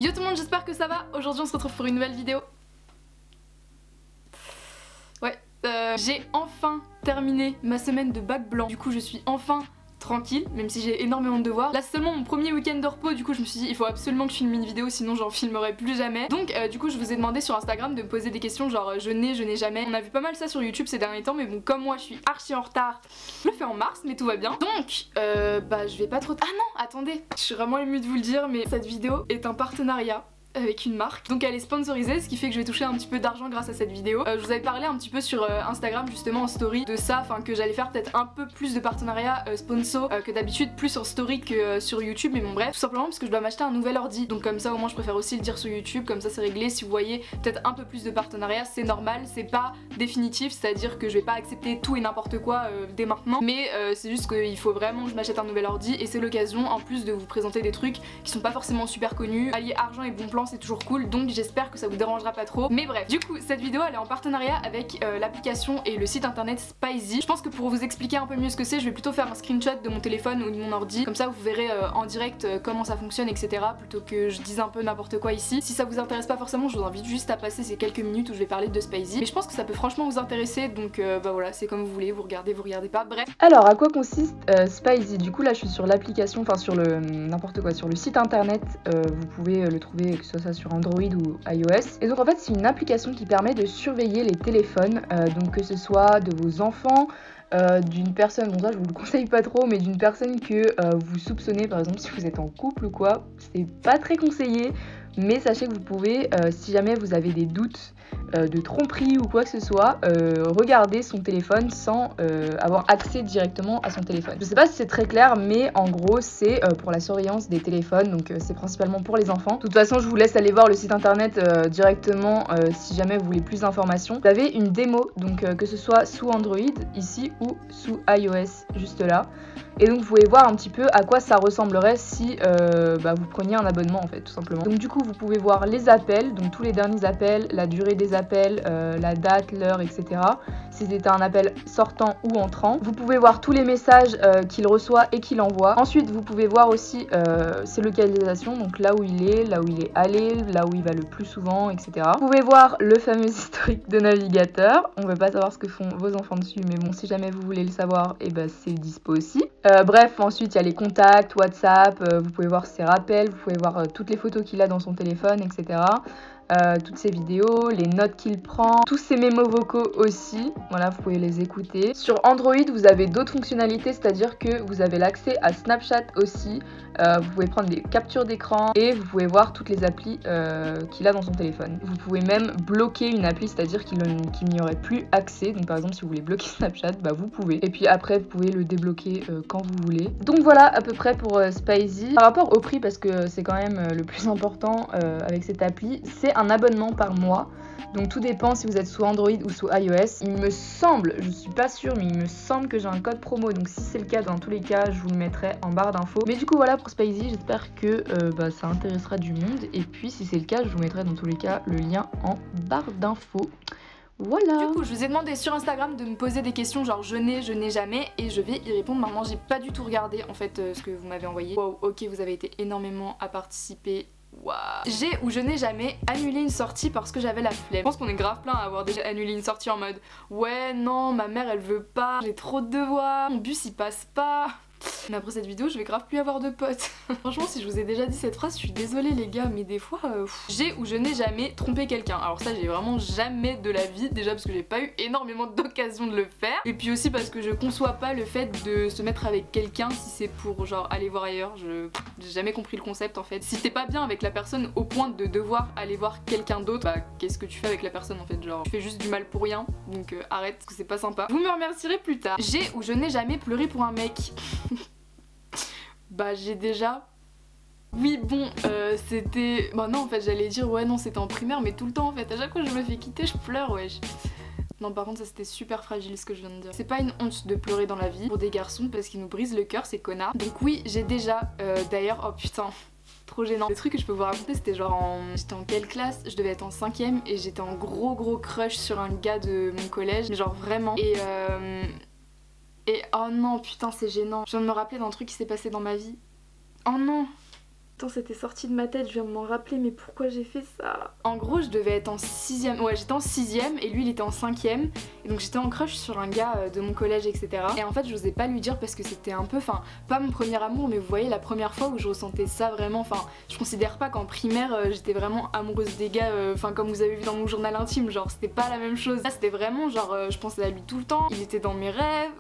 Yo tout le monde, j'espère que ça va. Aujourd'hui on se retrouve pour une nouvelle vidéo. Ouais, j'ai enfin terminé ma semaine de bac blanc. Du coup je suis enfin tranquille, même si j'ai énormément de devoirs. Là c'est seulement mon premier week-end de repos, du coup je me suis dit il faut absolument que je filme une vidéo, sinon j'en filmerai plus jamais. Donc du coup je vous ai demandé sur Instagram de me poser des questions genre je n'ai jamais. On a vu pas mal ça sur YouTube ces derniers temps, mais bon comme moi je suis archi en retard, je le fais en mars mais tout va bien. Donc bah je vais pas trop... Ah non attendez, je suis vraiment émue de vous le dire, mais cette vidéo est un partenariat avec une marque, donc elle est sponsorisée, ce qui fait que je vais toucher un petit peu d'argent grâce à cette vidéo. Je vous avais parlé un petit peu sur Instagram justement en story de ça, enfin que j'allais faire peut-être un peu plus de partenariats sponsor que d'habitude, plus en story que sur YouTube, mais bon bref, tout simplement parce que je dois m'acheter un nouvel ordi, donc comme ça au moins je préfère aussi le dire sur YouTube, comme ça c'est réglé. Si vous voyez peut-être un peu plus de partenariats, c'est normal, c'est pas définitif, c'est à dire que je vais pas accepter tout et n'importe quoi dès maintenant, mais c'est juste qu'il faut vraiment que je m'achète un nouvel ordi, et c'est l'occasion en plus de vous présenter des trucs qui sont pas forcément super connus. Allier argent et bon plan c'est toujours cool, donc j'espère que ça vous dérangera pas trop. Mais bref, du coup cette vidéo elle est en partenariat avec l'application et le site internet Spizy. Je pense que pour vous expliquer un peu mieux ce que c'est, je vais plutôt faire un screenshot de mon téléphone ou de mon ordi, comme ça vous verrez en direct comment ça fonctionne, etc., plutôt que je dise un peu n'importe quoi ici. Si ça vous intéresse pas forcément, je vous invite juste à passer ces quelques minutes où je vais parler de Spizy, mais je pense que ça peut franchement vous intéresser, donc bah voilà, c'est comme vous voulez, vous regardez pas, bref. Alors à quoi consiste Spizy? Du coup là je suis sur l'application, enfin sur le n'importe quoi, sur le site internet, vous pouvez le trouver que ce soit sur Android ou iOS. Et donc en fait c'est une application qui permet de surveiller les téléphones, donc que ce soit de vos enfants, d'une personne, bon ça je vous le conseille pas trop, mais d'une personne que vous soupçonnez, par exemple si vous êtes en couple ou quoi, c'est pas très conseillé, mais sachez que vous pouvez, si jamais vous avez des doutes de tromperie ou quoi que ce soit, regarder son téléphone sans avoir accès directement à son téléphone. Je sais pas si c'est très clair, mais en gros c'est pour la surveillance des téléphones, donc c'est principalement pour les enfants. De toute façon je vous laisse aller voir le site internet directement si jamais vous voulez plus d'informations. Vous avez une démo, donc que ce soit sous Android ici ou sous iOS juste là. Et donc vous pouvez voir un petit peu à quoi ça ressemblerait si vous preniez un abonnement en fait, tout simplement. Donc du coup vous pouvez voir les appels, donc tous les derniers appels, la durée des appels, la date, l'heure, etc. Si c'était un appel sortant ou entrant. Vous pouvez voir tous les messages qu'il reçoit et qu'il envoie. Ensuite vous pouvez voir aussi ses localisations, donc là où il est allé, là où il va le plus souvent, etc. Vous pouvez voir le fameux historique de navigateur. On ne veut pas savoir ce que font vos enfants dessus, mais bon, si jamais vous voulez le savoir, et ben c'est dispo aussi. Bref, ensuite il y a les contacts, WhatsApp, vous pouvez voir ses rappels, vous pouvez voir toutes les photos qu'il a dans son téléphone, etc. Toutes ses vidéos, les notes qu'il prend, tous ses mémos vocaux aussi, voilà, vous pouvez les écouter. Sur Android, vous avez d'autres fonctionnalités, c'est-à-dire que vous avez l'accès à Snapchat aussi, vous pouvez prendre des captures d'écran et vous pouvez voir toutes les applis qu'il a dans son téléphone. Vous pouvez même bloquer une appli, c'est-à-dire qu'il n'y aurait plus accès, donc par exemple si vous voulez bloquer Snapchat, bah vous pouvez. Et puis après, vous pouvez le débloquer quand vous voulez. Donc voilà à peu près pour Spizy. Par rapport au prix, parce que c'est quand même le plus important avec cette appli, c'est un abonnement par mois. Donc tout dépend si vous êtes sous Android ou sous iOS. Il me semble, je suis pas sûre, mais il me semble que j'ai un code promo. Donc si c'est le cas, dans tous les cas, je vous le mettrai en barre d'infos. Mais du coup voilà pour Spizy, j'espère que ça intéressera du monde. Et puis si c'est le cas, je vous mettrai dans tous les cas le lien en barre d'infos. Voilà. Du coup je vous ai demandé sur Instagram de me poser des questions genre je n'ai jamais, et je vais y répondre maintenant. J'ai pas du tout regardé en fait ce que vous m'avez envoyé. Wow, ok, vous avez été énormément à participer. Wow. J'ai ou je n'ai jamais annulé une sortie parce que j'avais la flemme. Je pense qu'on est grave plein à avoir déjà annulé une sortie en mode ouais non ma mère elle veut pas, j'ai trop de devoirs, mon bus il passe pas. Mais après cette vidéo je vais grave plus avoir de potes. Franchement si je vous ai déjà dit cette phrase je suis désolée les gars, mais des fois j'ai ou je n'ai jamais trompé quelqu'un. Alors ça j'ai vraiment jamais de la vie, déjà parce que j'ai pas eu énormément d'occasion de le faire, et puis aussi parce que je conçois pas le fait de se mettre avec quelqu'un si c'est pour genre aller voir ailleurs. J'ai jamais compris le concept en fait. Si t'es pas bien avec la personne au point de devoir aller voir quelqu'un d'autre, bah qu'est-ce que tu fais avec la personne en fait, genre tu fais juste du mal pour rien, donc arrête parce que c'est pas sympa. Vous me remercierez plus tard. J'ai ou je n'ai jamais pleuré pour un mec. Bah j'ai déjà... Oui bon c'était... Bah non en fait j'allais dire ouais non c'était en primaire, mais tout le temps en fait, à chaque fois que je me fais quitter je pleure, wesh. Non par contre ça c'était super fragile ce que je viens de dire. C'est pas une honte de pleurer dans la vie pour des garçons parce qu'ils nous brisent le cœur ces connards. Donc oui j'ai déjà d'ailleurs, oh putain trop gênant. Le truc que je peux vous raconter c'était genre j'étais en quelle classe? Je devais être en 5ème et j'étais en gros crush sur un gars de mon collège, mais genre vraiment. Et oh non putain c'est gênant. Je viens de me rappeler d'un truc qui s'est passé dans ma vie. Oh non. Putain, c'était sorti de ma tête, je viens de m'en rappeler, mais pourquoi j'ai fait ça? En gros, je devais être en 6ème, ouais, j'étais en 6ème et lui il était en 5ème. Et donc j'étais en crush sur un gars de mon collège, etc. Et en fait, je n'osais pas lui dire parce que c'était un peu, enfin, pas mon premier amour, mais vous voyez, la première fois où je ressentais ça vraiment, enfin, je considère pas qu'en primaire j'étais vraiment amoureuse des gars, enfin, comme vous avez vu dans mon journal intime, genre c'était pas la même chose. Là, c'était vraiment genre, je pensais à lui tout le temps, il était dans mes rêves.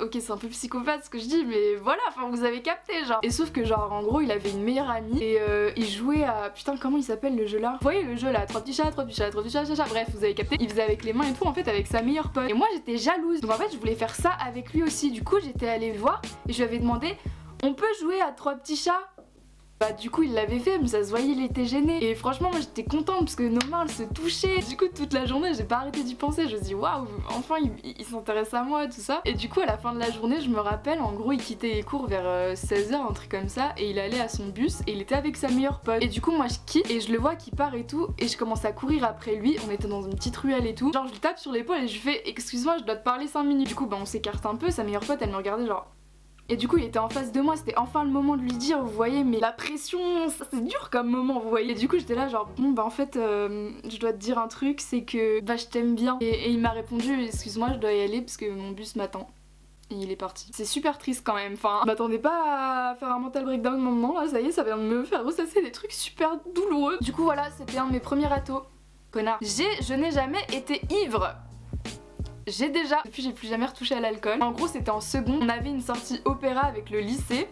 Ok, c'est un peu psychopathe ce que je dis, mais voilà, enfin vous avez capté genre. Et sauf que genre en gros il avait une meilleure amie et il jouait à... Putain, comment il s'appelle le jeu là? Vous voyez le jeu là, 3 petits chats, 3 petits chats, 3 petits chats, chat. Bref, vous avez capté. Il faisait avec les mains et tout en fait avec sa meilleure pote. Et moi j'étais jalouse. Donc en fait je voulais faire ça avec lui aussi. Du coup j'étais allée le voir et je lui avais demandé on peut jouer à 3 petits chats? Bah du coup il l'avait fait mais ça se voyait, il était gêné. Et franchement moi j'étais contente parce que nos mains elles se touchaient. Du coup toute la journée j'ai pas arrêté d'y penser. Je me dis waouh, enfin il s'intéresse à moi tout ça. Et du coup à la fin de la journée je me rappelle en gros il quittait les cours vers 16h, un truc comme ça. Et il allait à son bus et il était avec sa meilleure pote. Et du coup moi je quitte et je le vois qui part et tout. Et je commence à courir après lui. On était dans une petite ruelle et tout. Genre je lui tape sur l'épaule et je lui fais excuse-moi je dois te parler 5 minutes. Du coup bah on s'écarte un peu. Sa meilleure pote elle me regardait genre... Et du coup il était en face de moi, c'était enfin le moment de lui dire, vous voyez, mais la pression, ça c'est dur comme moment, vous voyez. Et du coup j'étais là genre, bon bah en fait je dois te dire un truc, c'est que bah je t'aime bien. Et il m'a répondu, excuse-moi je dois y aller parce que mon bus m'attend. Et il est parti. C'est super triste quand même, enfin, je m'attendais pas à faire un mental breakdown maintenant, là ça y est, ça vient de me faire ressasser des trucs super douloureux. Du coup voilà, c'était un de mes premiers râteaux. Connard. Je n'ai jamais été ivre. Depuis j'ai plus jamais retouché à l'alcool. En gros c'était en seconde, on avait une sortie opéra avec le lycée.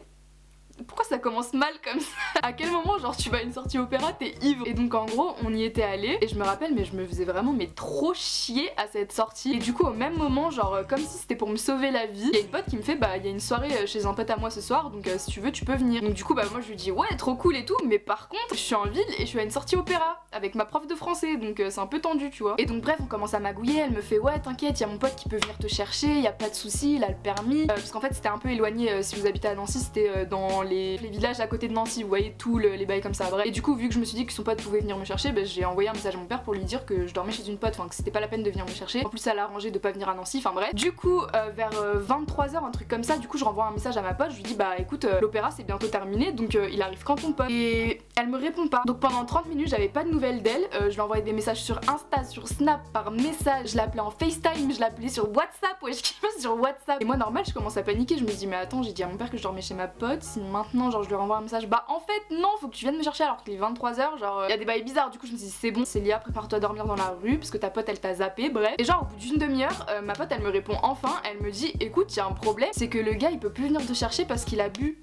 Pourquoi ça commence mal comme ça? À quel moment genre tu vas à une sortie opéra, t'es ivre? Et donc en gros on y était allé et je me rappelle mais je me faisais vraiment mais trop chier à cette sortie. Et du coup au même moment genre comme si c'était pour me sauver la vie, il y a une pote qui me fait bah il y a une soirée chez un pote à moi ce soir donc si tu veux tu peux venir. Donc du coup bah moi je lui dis ouais trop cool et tout, mais par contre je suis en ville et je suis à une sortie opéra avec ma prof de français donc c'est un peu tendu tu vois. Et donc bref on commence à magouiller, elle me fait ouais t'inquiète, il y a mon pote qui peut venir te chercher, il y a pas de souci, il a le permis. Parce qu'en fait c'était un peu éloigné, si vous habitez à Nancy c'était dans les villages à côté de Nancy, vous voyez tout les bails comme ça. Bref. Et du coup vu que je me suis dit que son pote pouvait venir me chercher, bah, j'ai envoyé un message à mon père pour lui dire que je dormais chez une pote, enfin que c'était pas la peine de venir me chercher. En plus ça l'a arrangé de pas venir à Nancy, enfin bref. Du coup vers 23h un truc comme ça, du coup je renvoie un message à ma pote, je lui dis bah écoute l'opéra c'est bientôt terminé donc il arrive quand ton pote? Et elle me répond pas. Donc pendant 30 minutes j'avais pas de nouvelles d'elle, je lui envoyais des messages sur Insta, sur Snap, par message, je l'appelais en FaceTime, je l'appelais sur WhatsApp, ouais je kiffe sur WhatsApp. Et moi normal je commence à paniquer, je me dis mais attends j'ai dit à mon père que je dormais chez ma pote, si maintenant genre je lui renvoie un message bah en fait non faut que tu viennes me chercher alors qu'il est 23h, genre il y a des bails bizarres. Du coup je me suis dit c'est bon Célia prépare-toi à dormir dans la rue parce que ta pote elle t'a zappé, bref. Et genre au bout d'une demi-heure ma pote elle me répond enfin, elle me dit écoute il y a un problème, c'est que le gars il peut plus venir te chercher parce qu'il a bu.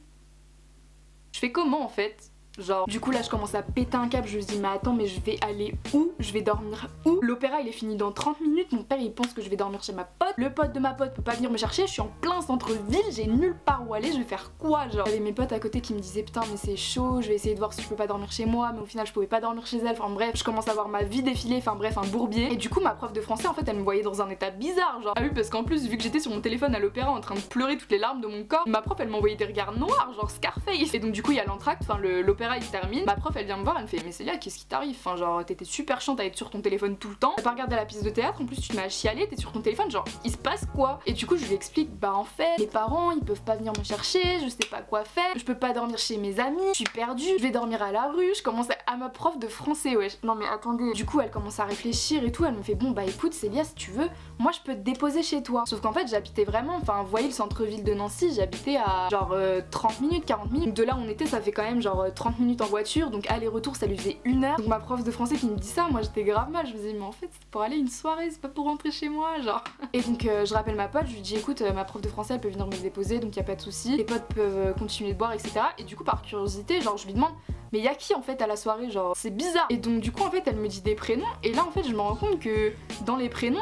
Je fais comment en fait? Genre, du coup là je commence à péter un câble, je me dis mais attends mais je vais aller où? Je vais dormir où? L'opéra il est fini dans 30 minutes, mon père il pense que je vais dormir chez ma pote, le pote de ma pote peut pas venir me chercher, je suis en plein centre-ville, j'ai nulle part où aller, je vais faire quoi genre? J'avais mes potes à côté qui me disaient putain mais c'est chaud, je vais essayer de voir si je peux pas dormir chez moi, mais au final je pouvais pas dormir chez elle, enfin bref, je commence à voir ma vie défiler, enfin bref un bourbier. Et du coup ma prof de français en fait elle me voyait dans un état bizarre genre. Ah oui parce qu'en plus vu que j'étais sur mon téléphone à l'opéra en train de pleurer toutes les larmes de mon corps, ma prof elle m'envoyait des regards noirs genre Scarface. Et donc du coup il y a l'entracte, enfin l'opéra il se termine, ma prof elle vient me voir, elle me fait mais Célia qu'est-ce qui t'arrive, enfin genre t'étais super chiante à être sur ton téléphone tout le temps, t'as pas regardé la pièce de théâtre, en plus tu te mets à chialer, t'es sur ton téléphone, genre il se passe quoi? Et du coup je lui explique bah en fait mes parents ils peuvent pas venir me chercher, je sais pas quoi faire, je peux pas dormir chez mes amis, je suis perdue, je vais dormir à la rue, je commence à ma prof de français ouais. Non mais attendez, du coup elle commence à réfléchir et tout, elle me fait bon bah écoute Célia si tu veux, moi je peux te déposer chez toi. Sauf qu'en fait j'habitais vraiment, enfin vous voyez le centre-ville de Nancy, j'habitais à genre 30 minutes, 40 minutes, donc de là où on était ça fait quand même genre 30 minutes en voiture, donc aller-retour ça lui faisait 1 heure. Donc ma prof de français qui me dit ça, moi j'étais grave mal, je me disais mais en fait c'est pour aller une soirée, c'est pas pour rentrer chez moi genre. Et donc je rappelle ma pote, je lui dis écoute ma prof de français elle peut venir me déposer donc y a pas de souci, les potes peuvent continuer de boire etc. Et du coup par curiosité genre je lui demande mais y'a qui en fait à la soirée, genre c'est bizarre. Et donc du coup en fait elle me dit des prénoms et là en fait je me rends compte que dans les prénoms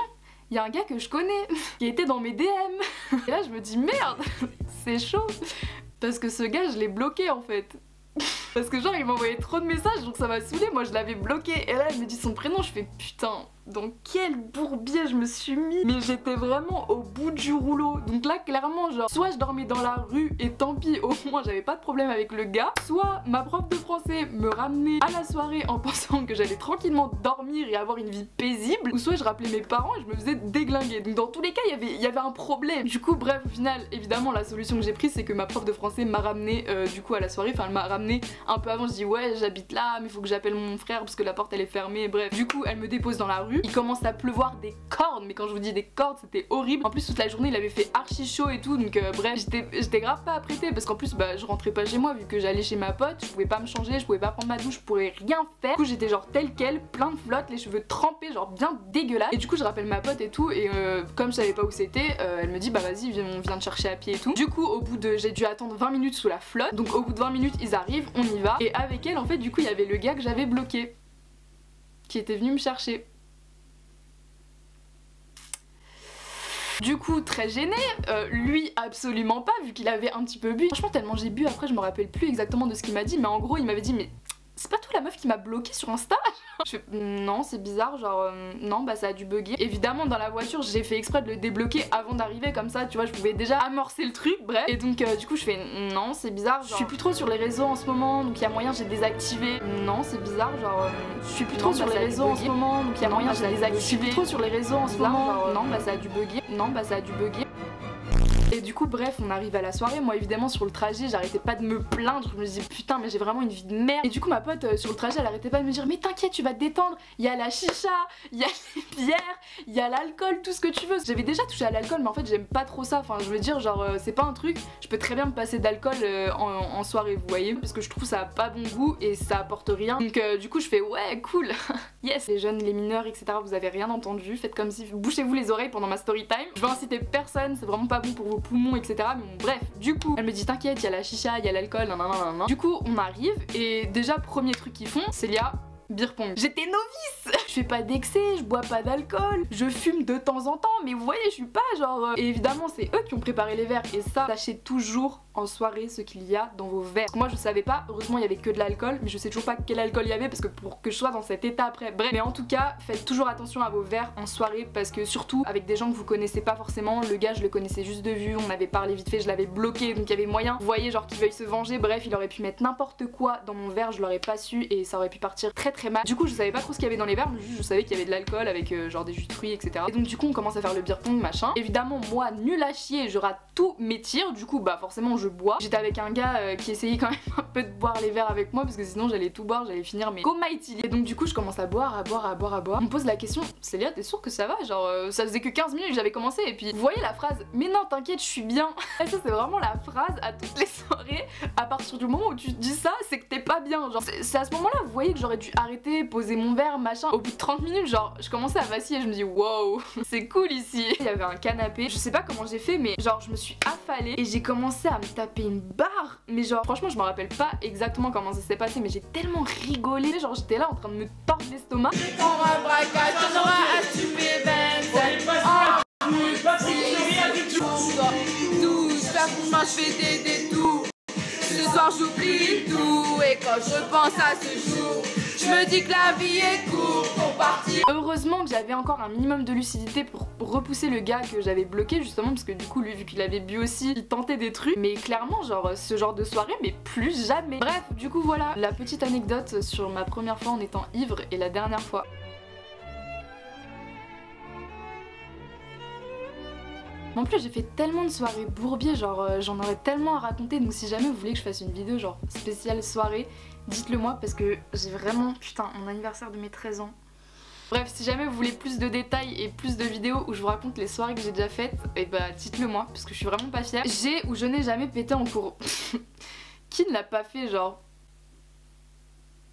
il y a un gars que je connais qui était dans mes DM. Et là je me dis merde c'est chaud parce que ce gars je l'ai bloqué en fait. Parce que genre il m'envoyait trop de messages donc ça m'a saoulé, moi je l'avais bloqué. Et là elle me dit son prénom, je fais putain dans quel bourbier je me suis mis. Mais j'étais vraiment au bout du rouleau. Donc là clairement genre soit je dormais dans la rue et tant pis, au moins j'avais pas de problème avec le gars, soit ma prof de français me ramenait à la soirée en pensant que j'allais tranquillement dormir et avoir une vie paisible, ou soit je rappelais mes parents et je me faisais déglinguer. Donc dans tous les cas il y avait un problème. Du coup bref, au final évidemment la solution que j'ai prise c'est que ma prof de français m'a ramené du coup à la soirée, enfin elle m'a ramené un peu avant. Je dis ouais j'habite là mais faut que j'appelle mon frère parce que la porte elle est fermée, bref. Du coup elle me dépose dans la rue, il commence à pleuvoir des cordes, mais quand je vous dis des cordes c'était horrible. En plus toute la journée il avait fait archi chaud et tout, donc bref j'étais grave pas apprêtée parce qu'en plus bah je rentrais pas chez moi vu que j'allais chez ma pote, je pouvais pas me changer, je pouvais pas prendre ma douche, je pourrais rien faire. Du coup j'étais genre telle quelle, plein de flotte, les cheveux trempés, genre bien dégueulasse. Et du coup je rappelle ma pote et tout, et comme je savais pas où c'était, elle me dit bah vas-y on vient te chercher à pied et tout. Du coup au bout de, j'ai dû attendre 20 minutes sous la flotte, donc au bout de 20 minutes ils arrivent, on y va, et avec elle en fait du coup il y avait le gars que j'avais bloqué qui était venu me chercher. Du coup très gêné, lui absolument pas vu qu'il avait un petit peu bu. Franchement tellement j'ai bu après je me rappelle plus exactement de ce qu'il m'a dit, mais en gros il m'avait dit mais c'est pas toi la meuf qui m'a bloqué sur Insta? Je fais non c'est bizarre, genre non bah ça a dû bugger. Évidemment dans la voiture j'ai fait exprès de le débloquer avant d'arriver, comme ça tu vois je pouvais déjà amorcer le truc, bref. Et donc du coup je fais non c'est bizarre, genre je suis plus trop sur les réseaux en ce moment donc il y a moyen j'ai désactivé. Non c'est bizarre, genre je suis plus trop sur les réseaux en ce moment donc il y a moyen j'ai désactivé. Je suis plus trop sur les réseaux en ce moment, genre non bah ça a dû bugger. Non bah ça a dû bugger. Et du coup bref on arrive à la soirée, moi évidemment sur le trajet j'arrêtais pas de me plaindre, je me disais putain mais j'ai vraiment une vie de merde. Et du coup ma pote sur le trajet elle arrêtait pas de me dire mais t'inquiète tu vas te détendre, il y a la chicha, il y a les bières, il y a l'alcool, tout ce que tu veux. J'avais déjà touché à l'alcool mais en fait j'aime pas trop ça, enfin je veux dire genre c'est pas un truc, je peux très bien me passer d'alcool en soirée vous voyez, parce que je trouve ça a pas bon goût et ça apporte rien. Donc du coup je fais ouais cool yes. Les jeunes, les mineurs etc vous avez rien entendu, faites comme si, bouchez-vous les oreilles pendant ma story time. Je vais inciter personne, c'est vraiment pas bon pour vos poumons etc. Mais bon bref, du coup elle me dit t'inquiète il y a la chicha, il y a l'alcool, nanana. Du coup on arrive et déjà premier truc qu'ils font c'est Célia beer pong. J'étais novice. Je fais pas d'excès, je bois pas d'alcool, je fume de temps en temps, mais vous voyez je suis pas genre... Et évidemment c'est eux qui ont préparé les verres et ça, sachez toujours en soirée ce qu'il y a dans vos verres. Parce que moi je savais pas, heureusement il y avait que de l'alcool, mais je sais toujours pas quel alcool il y avait parce que pour que je sois dans cet état après, bref. Mais en tout cas faites toujours attention à vos verres en soirée parce que surtout avec des gens que vous connaissez pas forcément, le gars je le connaissais juste de vue, on avait parlé vite fait, je l'avais bloqué donc il y avait moyen, vous voyez genre qu'il veuille se venger, bref il aurait pu mettre n'importe quoi dans mon verre, je l'aurais pas su et ça aurait pu partir très très mal. Du coup je savais pas trop ce qu'il y avait dans les verres, mais juste je savais qu'il y avait de l'alcool avec genre des jus de fruits etc. Et donc du coup on commence à faire le beer pong machin. Évidemment moi nul à chier, je rate tous mes tirs, du coup bah forcément je bois. J'étais avec un gars qui essayait quand même un peu de boire les verres avec moi parce que sinon j'allais tout boire, j'allais finir mais coma éthylier. Et donc du coup je commence à boire. On me pose la question, Célia t'es sûre que ça va? Genre ça faisait que 15 minutes que j'avais commencé et puis vous voyez la phrase mais non t'inquiète je suis bien. Et ça c'est vraiment la phrase à toutes les soirées, à partir du moment où tu dis ça c'est que t'es pas bien. Genre c'est à ce moment là vous voyez que j'aurais dû arrêter, poser mon verre machin. Au bout de 30 minutes genre je commençais à vaciller, je me dis wow c'est cool ici. Il y avait un canapé, je sais pas comment j'ai fait mais genre je me suis affalée et j'ai commencé à me taper une barre. Mais genre franchement je me rappelle pas exactement comment ça s'est passé mais j'ai tellement rigolé, genre j'étais là en train de me tordre l'estomac. Pour un braquage on aura assumé 27 12 faire pour moi je fais des détours. Ce soir j'oublie tout et quand je pense à ce jour je me dis que la vie est courte pour partir. Heureusement que j'avais encore un minimum de lucidité pour repousser le gars que j'avais bloqué justement parce que du coup lui vu qu'il avait bu aussi il tentait des trucs, mais clairement genre ce genre de soirée mais plus jamais. Bref du coup voilà la petite anecdote sur ma première fois en étant ivre et la dernière fois. En plus j'ai fait tellement de soirées bourbier, genre j'en aurais tellement à raconter, donc si jamais vous voulez que je fasse une vidéo genre spéciale soirée, dites-le moi parce que j'ai vraiment, putain, mon anniversaire de mes 13 ans. Bref, si jamais vous voulez plus de détails et plus de vidéos où je vous raconte les soirées que j'ai déjà faites, et bah dites-le moi parce que je suis vraiment pas fière. J'ai ou je n'ai jamais pété en cours. Qui ne l'a pas fait genre?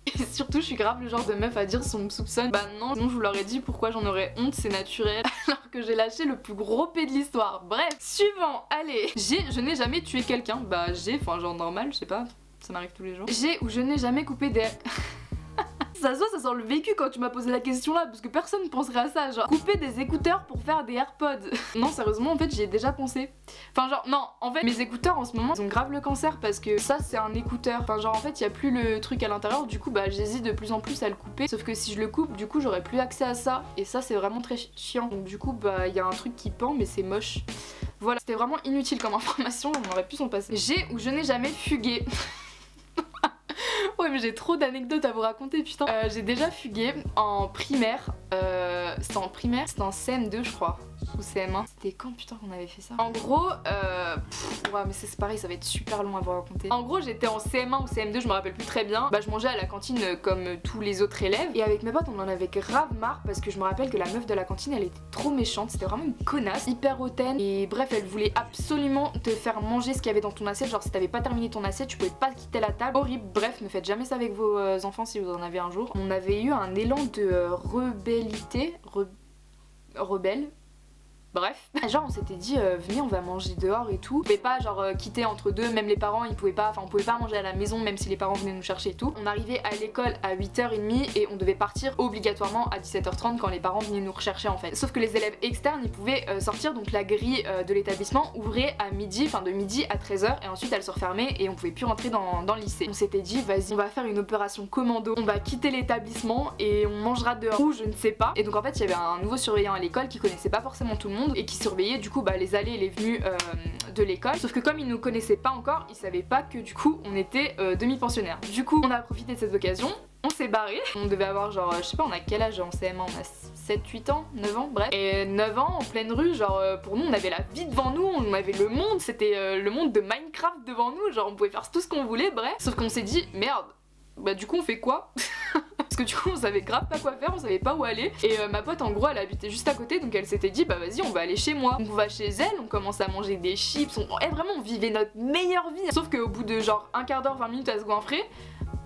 Et surtout je suis grave le genre de meuf à dire si on me soupçonne, bah non, sinon je vous l'aurais dit pourquoi j'en aurais honte, c'est naturel. Alors que j'ai lâché le plus gros P de l'histoire. Bref, suivant, allez. Je n'ai jamais tué quelqu'un, bah j'ai, enfin genre normal, je sais pas, ça m'arrive tous les jours. J'ai ou je n'ai jamais coupé des... Ça sent le vécu quand tu m'as posé la question là, parce que personne ne penserait à ça, genre couper des écouteurs pour faire des AirPods. Non, sérieusement, en fait, j'y ai déjà pensé. Enfin, genre, non, en fait, mes écouteurs en ce moment, ils ont grave le cancer parce que ça, c'est un écouteur. Enfin, genre, en fait, il y a plus le truc à l'intérieur, du coup, bah, j'hésite de plus en plus à le couper. Sauf que si je le coupe, du coup, j'aurai plus accès à ça. Et ça, c'est vraiment très chiant. Donc, du coup, bah, il y a un truc qui pend, mais c'est moche. Voilà, c'était vraiment inutile comme information, on aurait pu s'en passer. J'ai ou je n'ai jamais fugué. Ouais, mais j'ai trop d'anecdotes à vous raconter, putain. J'ai déjà fugué en primaire. C'était en primaire, c'était en CM2 je crois, ou CM1. C'était quand putain qu'on avait fait ça? En gros, ouais, mais c'est pareil, ça va être super long à vous raconter. En gros, j'étais en CM1 ou CM2, je me rappelle plus très bien. Bah, je mangeais à la cantine comme tous les autres élèves. Et avec mes potes, on en avait grave marre parce que je me rappelle que la meuf de la cantine, elle était trop méchante. C'était vraiment une connasse, hyper hautaine. Et bref, elle voulait absolument te faire manger ce qu'il y avait dans ton assiette. Genre, si t'avais pas terminé ton assiette, tu pouvais pas quitter la table. Horrible. Bref, ne faites jamais ça avec vos enfants si vous en avez un jour. On avait eu un élan de rebellité. Rebelle. Bref, genre on s'était dit venez on va manger dehors et tout. On pouvait pas genre quitter entre deux, même les parents ils pouvaient pas, enfin on pouvait pas manger à la maison même si les parents venaient nous chercher et tout. On arrivait à l'école à 8h30 et on devait partir obligatoirement à 17h30 quand les parents venaient nous rechercher en fait. Sauf que les élèves externes ils pouvaient sortir, donc la grille de l'établissement ouvrait à midi, enfin de midi à 13h et ensuite elle se refermait et on pouvait plus rentrer dans le lycée. On s'était dit vas-y on va faire une opération commando, on va quitter l'établissement et on mangera dehors ou je ne sais pas. Et donc en fait il y avait un nouveau surveillant à l'école qui connaissait pas forcément tout le monde et qui surveillait du coup bah, les allées et les venues de l'école. Sauf que comme il nous connaissait pas encore, il savait pas que du coup on était demi-pensionnaires. Du coup on a profité de cette occasion, on s'est barré. On devait avoir genre, je sais pas on a quel âge en CM1, on a 7-8 ans, 9 ans, bref. Et 9 ans en pleine rue, genre pour nous on avait la vie devant nous, on avait le monde, c'était le monde de Minecraft devant nous, genre on pouvait faire tout ce qu'on voulait, bref. Sauf qu'on s'est dit merde, bah du coup on fait quoi? Parce que du coup on savait grave pas quoi faire, on savait pas où aller. Et ma pote en gros elle habitait juste à côté, donc elle s'était dit bah vas-y on va aller chez moi. Donc on va chez elle, on commence à manger des chips, vraiment on vivait notre meilleure vie. Sauf qu'au bout de genre un quart d'heure, 20 minutes à se goinfrer,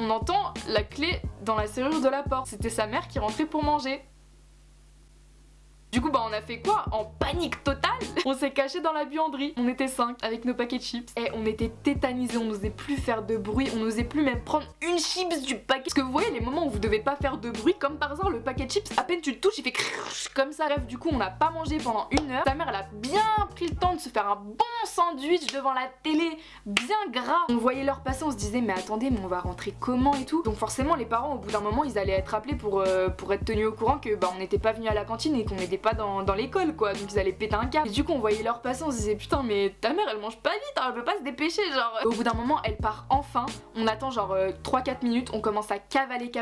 on entend la clé dans la serrure de la porte. C'était sa mère qui rentrait pour manger. Du coup bah on a fait quoi? En panique totale, on s'est caché dans la buanderie. On était 5 avec nos paquets de chips. Et on était tétanisés, on n'osait plus faire de bruit, on n'osait plus même prendre une chips du paquet. Parce que vous voyez les moments où vous devez pas faire de bruit, comme par hasard le paquet de chips, à peine tu le touches il fait comme ça. Bref du coup on n'a pas mangé pendant 1 heure. Sa mère elle a bien pris le temps de se faire un bon sandwich devant la télé, bien gras. On voyait l'heure passer, on se disait mais attendez mais on va rentrer comment et tout. Donc forcément les parents au bout d'un moment ils allaient être appelés pour être tenus au courant que bah on n'était pas venus à la cantine et qu'on n'était pas dans l'école quoi, donc ils allaient péter un câble. Et du coup on voyait l'heure passer, on se disait putain mais ta mère elle mange pas vite, hein, elle peut pas se dépêcher genre. Au bout d'un moment elle part enfin, on attend genre 3-4 minutes, on commence à cavaler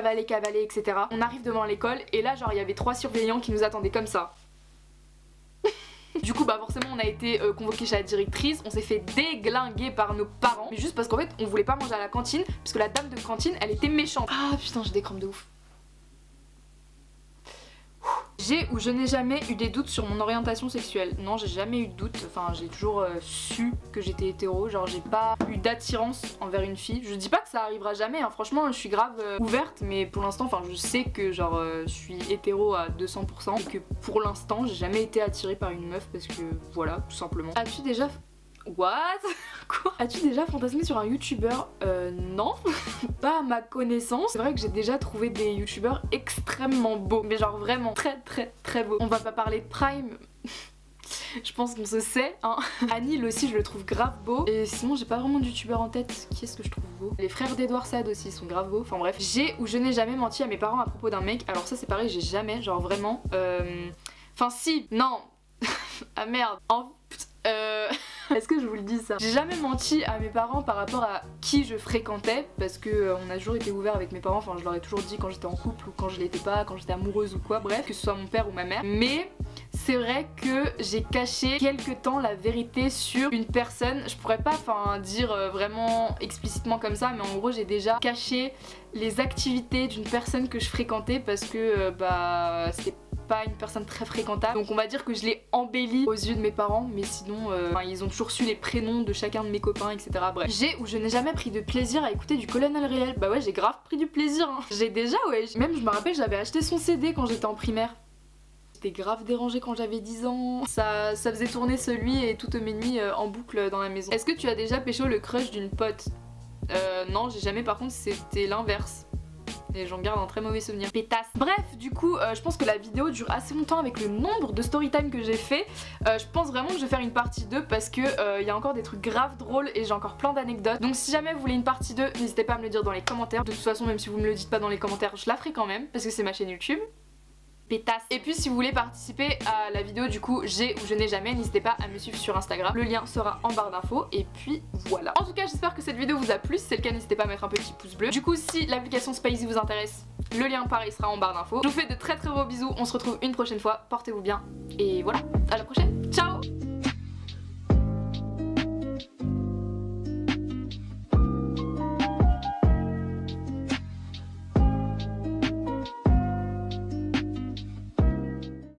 etc. On arrive devant l'école et là genre il y avait 3 surveillants qui nous attendaient comme ça. Du coup bah forcément on a été convoqué chez la directrice, on s'est fait déglinguer par nos parents, mais juste parce qu'en fait on voulait pas manger à la cantine, parce que la dame de cantine elle était méchante. Ah putain j'ai des crampes de ouf. J'ai ou je n'ai jamais eu des doutes sur mon orientation sexuelle. Non, j'ai jamais eu de doute, enfin j'ai toujours su que j'étais hétéro, genre j'ai pas eu d'attirance envers une fille. Je dis pas que ça arrivera jamais, hein. Franchement je suis grave ouverte, mais pour l'instant enfin je sais que genre je suis hétéro à 200% et que pour l'instant j'ai jamais été attirée par une meuf parce que voilà, tout simplement. As-tu déjà... What? Quoi? As-tu déjà fantasmé sur un youtubeur? Non, pas à ma connaissance. C'est vrai que j'ai déjà trouvé des youtubeurs extrêmement beaux, mais genre vraiment très beaux. On va pas parler de Prime. Je pense qu'on se sait, hein. Anil aussi je le trouve grave beau. Et sinon j'ai pas vraiment de youtubeur en tête. Qui est-ce que je trouve beau? Les frères d'Edouard Sad aussi sont grave beaux. Enfin bref. J'ai ou je n'ai jamais menti à mes parents à propos d'un mec. Alors ça c'est pareil, j'ai jamais, genre vraiment Enfin si, non. Ah merde. Est-ce que je vous le dis ça? J'ai jamais menti à mes parents par rapport à qui je fréquentais, parce que on a toujours été ouvert avec mes parents, enfin je leur ai toujours dit quand j'étais en couple ou quand je l'étais pas, quand j'étais amoureuse ou quoi, bref, que ce soit mon père ou ma mère. Mais c'est vrai que j'ai caché quelque temps la vérité sur une personne. Je pourrais pas dire vraiment explicitement comme ça, mais en gros j'ai déjà caché les activités d'une personne que je fréquentais parce que bah c'était pas une personne très fréquentable, donc on va dire que je l'ai embellie aux yeux de mes parents, mais sinon ils ont toujours su les prénoms de chacun de mes copains etc. Bref, j'ai ou je n'ai jamais pris de plaisir à écouter du Colonel Riel. Bah ouais j'ai grave pris du plaisir, hein. J'ai déjà même je me rappelle j'avais acheté son CD quand j'étais en primaire. J'étais grave dérangée quand j'avais 10 ans. Ça faisait tourner celui et toutes mes nuits en boucle dans la maison. Est-ce que tu as déjà pécho le crush d'une pote? Non j'ai jamais, par contre c'était l'inverse. et j'en garde un très mauvais souvenir. Pétasse. Bref, du coup, je pense que la vidéo dure assez longtemps avec le nombre de storytime que j'ai fait. Je pense vraiment que je vais faire une partie 2 parce que il y a encore des trucs graves drôles et j'ai encore plein d'anecdotes. Donc si jamais vous voulez une partie 2, n'hésitez pas à me le dire dans les commentaires. De toute façon, même si vous me le dites pas dans les commentaires, je la ferai quand même parce que c'est ma chaîne YouTube. Pétasse. Et puis si vous voulez participer à la vidéo du coup j'ai ou je n'ai jamais, n'hésitez pas à me suivre sur Instagram, le lien sera en barre d'infos et puis voilà. En tout cas j'espère que cette vidéo vous a plu, si c'est le cas n'hésitez pas à mettre un petit pouce bleu. Du coup si l'application Spizy vous intéresse, le lien pareil sera en barre d'infos. Je vous fais de très gros bisous, on se retrouve une prochaine fois, portez-vous bien et voilà, à la prochaine, ciao.